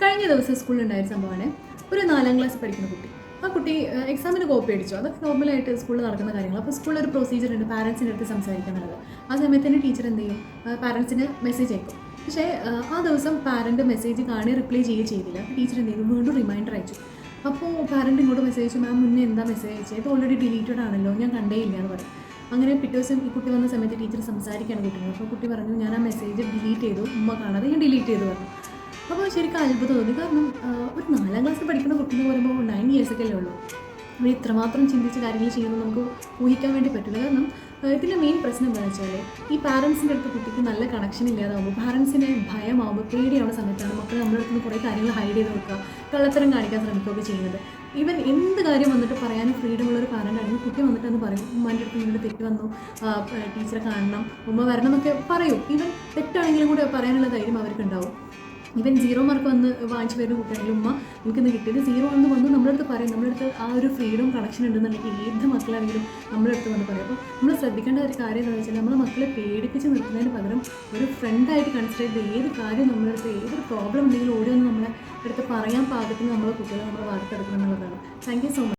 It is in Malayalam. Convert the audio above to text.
കഴിഞ്ഞ ദിവസം സ്കൂളിലുണ്ടായ സംഭവമാണ്. ഒരു 4ാം ക്ലാസ് പഠിക്കുന്ന കുട്ടി, ആ കുട്ടി എക്സാമിന് കോപ്പി അടിച്ചു. അതൊക്കെ നോർമലായിട്ട് സ്കൂളിൽ നടക്കുന്ന കാര്യങ്ങൾ. അപ്പോൾ സ്കൂളിൽ ഒരു പ്രൊസീജിയർ ഉണ്ട്, പാരൻസിൻ്റെ അടുത്ത് സംസാരിക്കാനുള്ളത്. ആ സമയത്ത് തന്നെ ടീച്ചർ എന്ത് ചെയ്യും, പാരൻസിന് മെസ്സേജ് അയക്കും. പക്ഷേ ആ ദിവസം പാരൻറ്റ് മെസ്സേജ് കാണി റിപ്ലൈ ചെയ്യുകയും ചെയ്തില്ല. അപ്പോൾ ടീച്ചർ എന്ത് ചെയ്തു, വീണ്ടും റിമൈൻഡർ അയച്ചു. അപ്പോൾ പാരൻറ്റ് ഇങ്ങോട്ട് മെസ്സേജ് അയച്ചു, മാം മുന്നേ എന്താ മെസ്സേജ് അയച്ചത്, ഇത് ഓൾറെഡി ഡിലീറ്റഡ് ആണല്ലോ, ഞാൻ കണ്ടേ ഇല്ല എന്ന് പറയും. അങ്ങനെ പിറ്റേ ദിവസം ഈ കുട്ടി വന്ന സമയത്ത് ടീച്ചർ സംസാരിക്കുകയാണ് കുട്ടികൾ. അപ്പോൾ കുട്ടി പറഞ്ഞു, ഞാൻ ആ മെസ്സേജ് ഡിലീറ്റ് ചെയ്തു, ഉമ്മ കാണാതെ ഞാൻ ഡിലീറ്റ് ചെയ്തു പറഞ്ഞു. അപ്പോൾ ശരിക്കും അത്ഭുതം തോന്നി. കാരണം ഒരു 4ാം ക്ലാസ്സിൽ പഠിക്കുന്ന കുട്ടി എന്ന് പറയുമ്പോൾ 9 ഇയേഴ്സൊക്കെ അല്ലേ ഉള്ളൂ. അവർ ഇത്രമാത്രം ചിന്തിച്ച് കാര്യങ്ങൾ ചെയ്യുന്നത് നമുക്ക് ഊഹിക്കാൻ വേണ്ടി പറ്റില്ല. കാരണം ഇതിൻ്റെ മെയിൻ പ്രശ്നം എന്താണെന്ന് വെച്ചാൽ, ഈ പാരൻസിൻ്റെ അടുത്ത് കുട്ടിക്ക് നല്ല കണക്ഷൻ ഇല്ലാതാകുമ്പോൾ, പാരൻസിനെ ഭയമാകുമ്പോൾ, പേടിയാവുന്ന സമയത്താണ് മക്കൾ നമ്മുടെ അടുത്ത് നിന്ന് കുറേ കാര്യങ്ങൾ ഹൈഡ് ചെയ്ത് വെക്കുക, കള്ളത്തരം കാണിക്കാൻ ശ്രമിക്കുകയൊക്കെ ചെയ്യുന്നത്. ഈവൻ എന്ത് കാര്യം വന്നിട്ട് പറയാനും ഫ്രീഡം ഉള്ളൊരു പാരൻ്റ് ആണെങ്കിൽ കുട്ടി വന്നിട്ട് എന്ന് പറയും, ഉമ്മാൻ്റെ അടുത്ത് ഇങ്ങനെ തെറ്റ് വന്നു, ടീച്ചറെ കാണണം, ഉമ്മ വരണം എന്നൊക്കെ പറയും. ഈവൻ തെറ്റാണെങ്കിലും കൂടെ പറയാനുള്ള ധൈര്യം അവർക്കുണ്ടാവും. ഇവൻ 0 മാർക്ക് വന്ന് വാങ്ങിച്ചു വരുന്ന കുട്ടിയാണെങ്കിൽ, ഉമ്മ എനിക്കിന്ന് കിട്ടിയത് 0 ആണെന്ന് വന്ന് നമ്മളടുത്ത് പറയും. നമ്മളടുത്ത് ആ ഒരു ഫ്രീഡം കണക്ഷൻ ഉണ്ടെന്നുണ്ടെങ്കിൽ ഏത് മക്കളാണെങ്കിലും നമ്മളടുത്ത് വന്ന് പറയും. അപ്പോൾ നമ്മൾ ശ്രദ്ധിക്കേണ്ട ഒരു കാര്യം എന്താണെന്ന് വെച്ചാൽ, നമ്മൾ മക്കളെ പേടിപ്പിച്ച് നിർത്തുന്നതിന് പകരം ഒരു ഫ്രണ്ടായിട്ട് കൺസിഡർ ചെയ്ത് ഏത് കാര്യം നമ്മളടുത്ത് ഏതൊരു പ്രോബ്ലം ഉണ്ടെങ്കിലും ഓടി വന്ന് നമ്മളെ അടുത്ത് പറയാൻ പാകത്തിന് നമ്മളെ കുട്ടികളെ നമ്മൾ വാർത്തെടുക്കണം എന്നുള്ളതാണ്. Thank you so much.